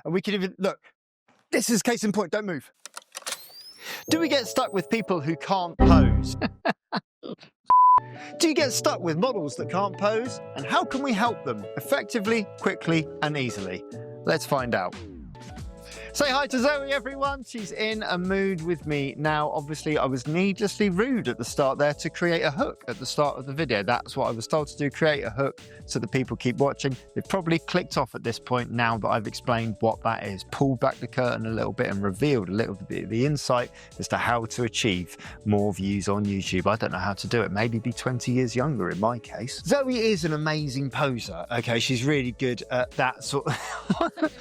And we can even, look, this is case in point, don't move. Do we get stuck with people who can't pose? Do you get stuck with models that can't pose? And how can we help them effectively, quickly, and easily? Let's find out. Say hi to Zoe, everyone. She's in a mood with me now. Obviously, I was needlessly rude at the start there to create a hook at the start of the video. That's what I was told to do, create a hook so that people keep watching. They've probably clicked off at this point now that I've explained what that is, pulled back the curtain a little bit and revealed a little bit of the insight as to how to achieve more views on YouTube. I don't know how to do it. Maybe be 20 years younger in my case. Zoe is an amazing poser. Okay, she's really good at that sort of...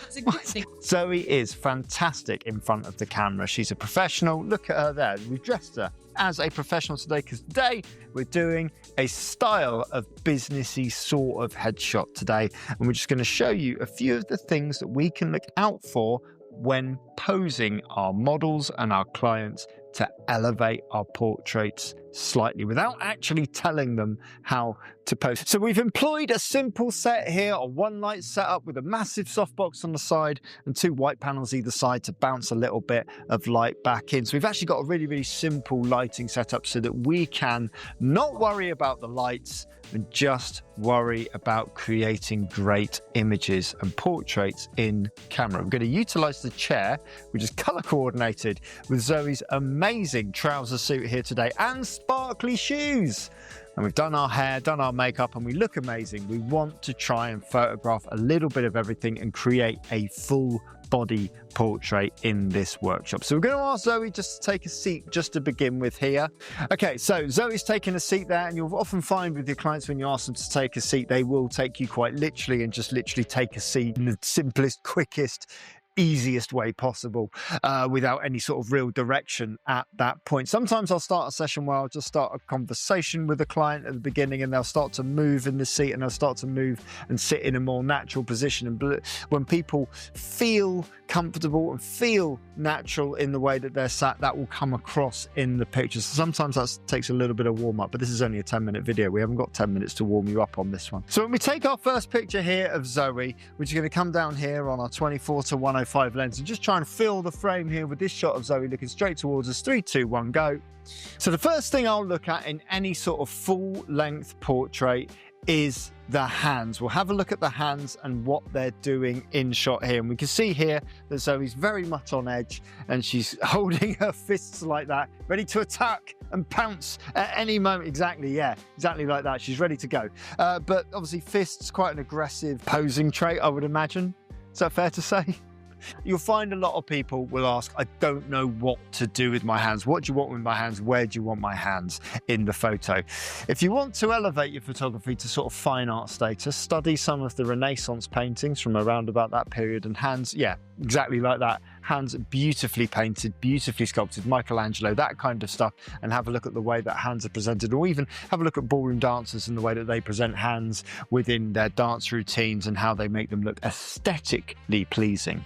Zoe is fantastic in front of the camera. She's a professional. Look at her there. We've dressed her as a professional today because today we're doing a style of businessy sort of headshot today, and we're just going to show you a few of the things that we can look out for when posing our models and our clients to elevate our portraits slightly without actually telling them how to pose. So we've employed a simple set here, a one light setup with a massive softbox on the side and two white panels either side to bounce a little bit of light back in. So we've actually got a really, really simple lighting setup so that we can not worry about the lights and just worry about creating great images and portraits in camera. We're going to utilize the chair, which is color coordinated with Zoe's amazing trouser suit here today and sparkly shoes. And we've done our hair, done our makeup, and we look amazing. We want to try and photograph a little bit of everything and create a full body portrait in this workshop. So we're going to ask Zoe just to take a seat just to begin with here. Okay, so Zoe's taking a seat there, and you'll often find with your clients when you ask them to take a seat, they will take you quite literally and just literally take a seat in the simplest, quickest, easiest way possible without any sort of real direction at that point. Sometimes I'll start a session where I'll just start a conversation with a client at the beginning and they'll start to move in the seat and they'll start to move and sit in a more natural position. And when people feel comfortable and feel natural in the way that they're sat, that will come across in the pictures. So sometimes that takes a little bit of warm up, but this is only a 10-minute video. We haven't got 10 minutes to warm you up on this one. So when we take our first picture here of Zoe, we're just going to come down here on our 24 to 105 lens and just try and fill the frame here with this shot of Zoe looking straight towards us. 3, 2, 1, go. So the first thing I'll look at in any sort of full length portrait is the hands. We'll have a look at the hands and what they're doing in shot here. And we can see here that Zoe's very much on edge and she's holding her fists like that, ready to attack and pounce at any moment. Exactly, yeah, exactly like that. She's ready to go. But obviously fists, quite an aggressive posing trait, I would imagine. Is that fair to say? You'll find a lot of people will ask, I don't know what to do with my hands. What do you want with my hands? Where do you want my hands in the photo? If you want to elevate your photography to sort of fine art status, study some of the Renaissance paintings from around about that period, and hands, yeah, exactly like that. Hands beautifully painted, beautifully sculpted, Michelangelo, that kind of stuff, and have a look at the way that hands are presented, or even have a look at ballroom dancers and the way that they present hands within their dance routines and how they make them look aesthetically pleasing.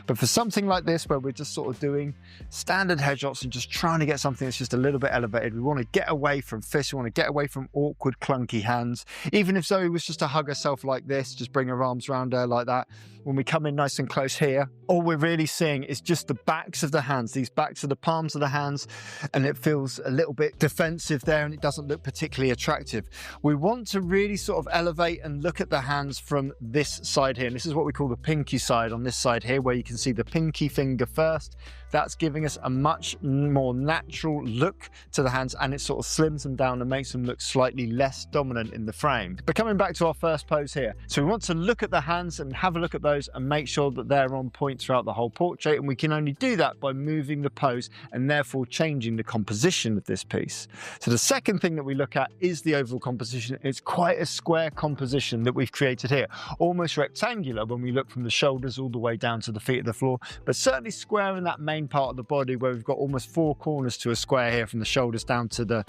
But for something like this, where we're just sort of doing standard headshots and just trying to get something that's just a little bit elevated, we want to get away from fists, we want to get away from awkward, clunky hands. Even if Zoe was just to hug herself like this, just bring her arms around her like that, when we come in nice and close here, all we're really seeing is just the backs of the hands, these backs of the palms of the hands, and it feels a little bit defensive there and it doesn't look particularly attractive. We want to really sort of elevate and look at the hands from this side here. And this is what we call the pinky side on this side here, where you can see the pinky finger first. That's giving us a much more natural look to the hands, and it sort of slims them down and makes them look slightly less dominant in the frame. But coming back to our first pose here, so we want to look at the hands and have a look at those and make sure that they're on point throughout the whole portrait, and we can only do that by moving the pose and therefore changing the composition of this piece. So the second thing that we look at is the overall composition. It's quite a square composition that we've created here, almost rectangular when we look from the shoulders all the way down to the feet of the floor, but certainly square in that main main part of the body where we've got almost 4 corners to a square here, from the shoulders down to the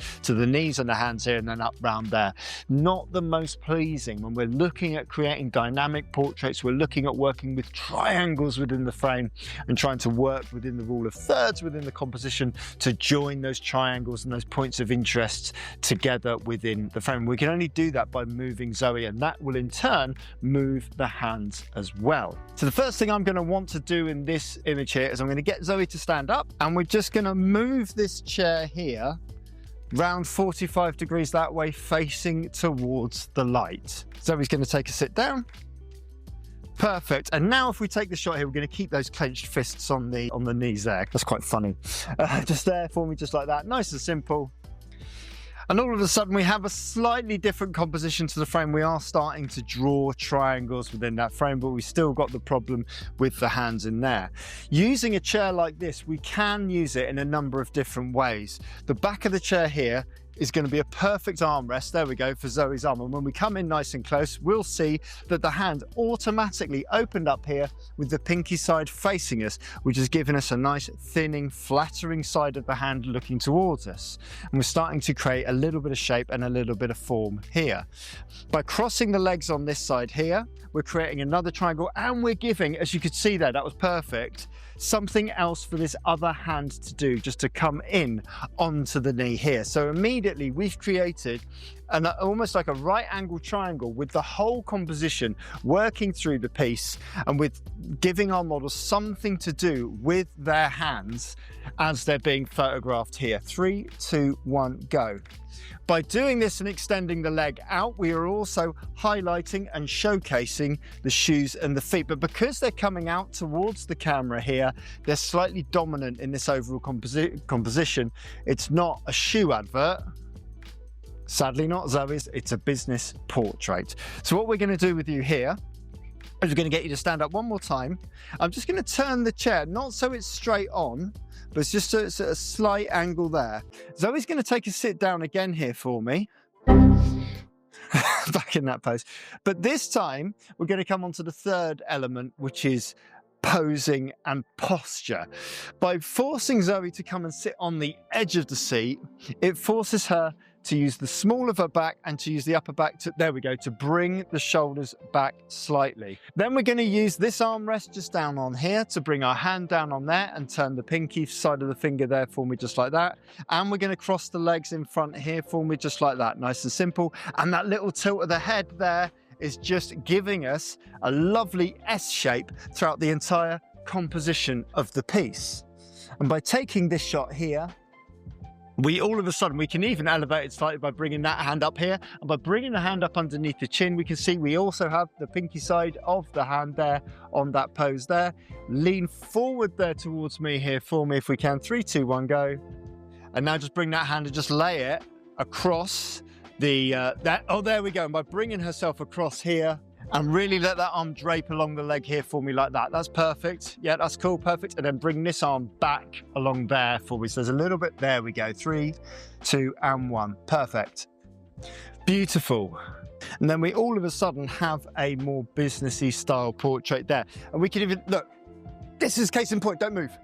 knees and the hands here, and then up round there. Not the most pleasing when we're looking at creating dynamic portraits. We're looking at working with triangles within the frame and trying to work within the rule of thirds within the composition to join those triangles and those points of interest together within the frame. We can only do that by moving Zoe, and that will in turn move the hands as well. So the first thing I'm going to want to do in this image here is I'm going to get Zoe to stand up, and we're just going to move this chair here round 45 degrees that way, facing towards the light. Zoe's going to take a sit down. Perfect. And now if we take the shot here, we're going to keep those clenched fists on the knees there. That's quite funny. Just there for me, just like that. Nice and simple. And all of a sudden we have a slightly different composition to the frame. We are starting to draw triangles within that frame, but we still got the problem with the hands in there. Using a chair like this, we can use it in a number of different ways. The back of the chair here is going to be a perfect armrest, there we go, for Zoe's arm. And when we come in nice and close, we'll see that the hand automatically opened up here with the pinky side facing us, which has given us a nice thinning, flattering side of the hand looking towards us. And we're starting to create a little bit of shape and a little bit of form here. By crossing the legs on this side here, we're creating another triangle, and we're giving, as you could see there, that was perfect, something else for this other hand to do, just to come in onto the knee here. So immediately we've created almost like a right angle triangle with the whole composition working through the piece, and with giving our model something to do with their hands as they're being photographed here. 3, 2, 1, go. By doing this and extending the leg out, we are also highlighting and showcasing the shoes and the feet. But because they're coming out towards the camera here, they're slightly dominant in this overall composition. It's not a shoe advert. Sadly not Zoe's, it's a business portrait. So what we're going to do with you here is we're going to get you to stand up one more time. I'm just going to turn the chair, not so it's straight on, but it's just a slight angle there. Zoe's going to take a sit down again here for me. Back in that pose. But this time, we're going to come on to the third element, which is posing and posture. By forcing Zoe to come and sit on the edge of the seat, it forces her to use the small of her back and to use the upper back to, there we go, to bring the shoulders back slightly. Then we're going to use this armrest just down on here to bring our hand down on there and turn the pinky side of the finger there for me, just like that. And we're going to cross the legs in front here for me, just like that, nice and simple. And that little tilt of the head there is just giving us a lovely S shape throughout the entire composition of the piece. And by taking this shot here, we all of a sudden, we can even elevate it slightly by bringing that hand up here. And by bringing the hand up underneath the chin, we can see we also have the pinky side of the hand there on that pose there. Lean forward there towards me here for me if we can. 3, 2, 1, go. And now just bring that hand and just lay it across the, oh, there we go. And by bringing herself across here, and really let that arm drape along the leg here for me like that. That's perfect. Yeah, that's cool, perfect. And then bring this arm back along there for me. So there's a little bit, there we go. 3, 2, and 1. Perfect. Beautiful. And then we all of a sudden have a more businessy style portrait there. And we can even, look, this is case in point, don't move.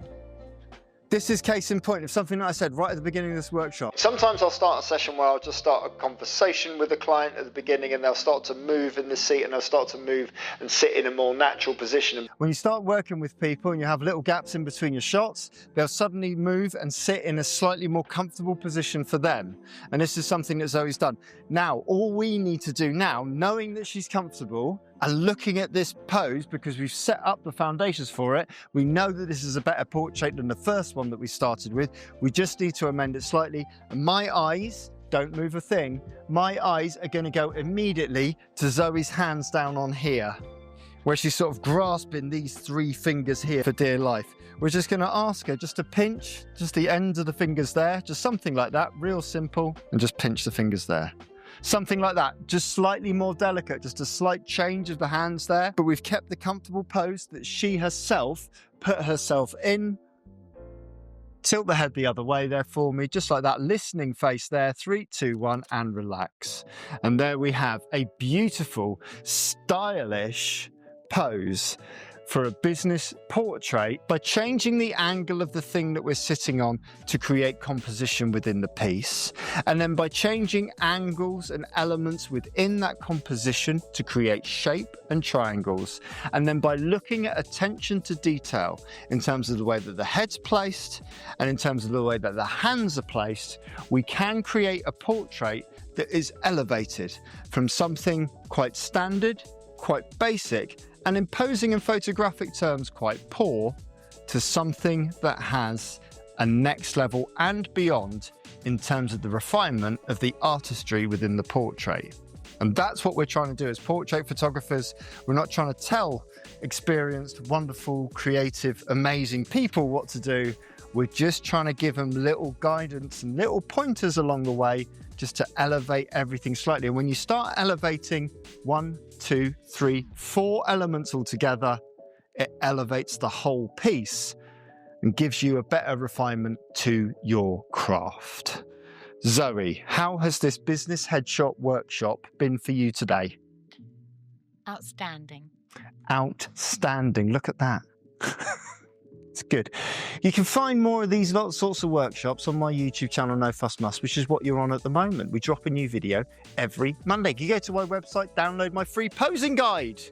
This is case in point of something that I said right at the beginning of this workshop. Sometimes I'll start a session where I'll just start a conversation with the client at the beginning, and they'll start to move in the seat, and they'll start to move and sit in a more natural position. When you start working with people and you have little gaps in between your shots, they'll suddenly move and sit in a slightly more comfortable position for them. And this is something that Zoe's done. Now, all we need to do now, knowing that she's comfortable, and looking at this pose, because we've set up the foundations for it, we know that this is a better portrait than the first one that we started with. We just need to amend it slightly. And my eyes, don't move a thing, my eyes are going to go immediately to Zoe's hands down on here, where she's sort of grasping these 3 fingers here for dear life. We're just going to ask her just to pinch just the ends of the fingers there, just something like that, real simple, and just pinch the fingers there. Something like that, just slightly more delicate, just a slight change of the hands there, but we've kept the comfortable pose that she herself put herself in. Tilt the head the other way there for me, just like that, listening face there. 3, 2, 1, and relax. And there we have a beautiful, stylish pose for a business portrait by changing the angle of the thing that we're sitting on to create composition within the piece, and then by changing angles and elements within that composition to create shape and triangles, and then by looking at attention to detail in terms of the way that the head's placed and in terms of the way that the hands are placed, we can create a portrait that is elevated from something quite standard, quite basic, and imposing in photographic terms quite poor, to something that has a next level and beyond in terms of the refinement of the artistry within the portrait. And that's what we're trying to do as portrait photographers. We're not trying to tell experienced, wonderful, creative, amazing people what to do. We're just trying to give them little guidance and little pointers along the way just to elevate everything slightly. And when you start elevating 1, 2, 3, 4 elements all together, it elevates the whole piece and gives you a better refinement to your craft. Zoe, how has this business headshot workshop been for you today? Outstanding. Outstanding. Look at that. It's good. You can find more of these sorts of workshops on my YouTube channel, No Fuss Muss, which is what you're on at the moment. We drop a new video every Monday. You go to my website, download my free posing guide,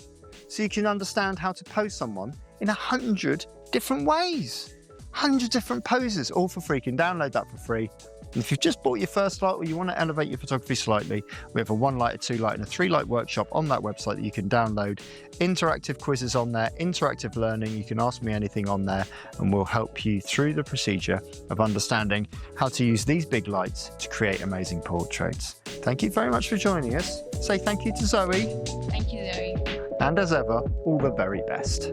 so you can understand how to pose someone in 100 different ways. 100 different poses, all for free. You can download that for free. And if you've just bought your first light or you want to elevate your photography slightly, we have a 1 light, a 2 light and a 3 light workshop on that website that you can download. Interactive quizzes on there, interactive learning. You can ask me anything on there and we'll help you through the procedure of understanding how to use these big lights to create amazing portraits. Thank you very much for joining us. Say thank you to Zoe. Thank you, Zoe. And as ever, all the very best.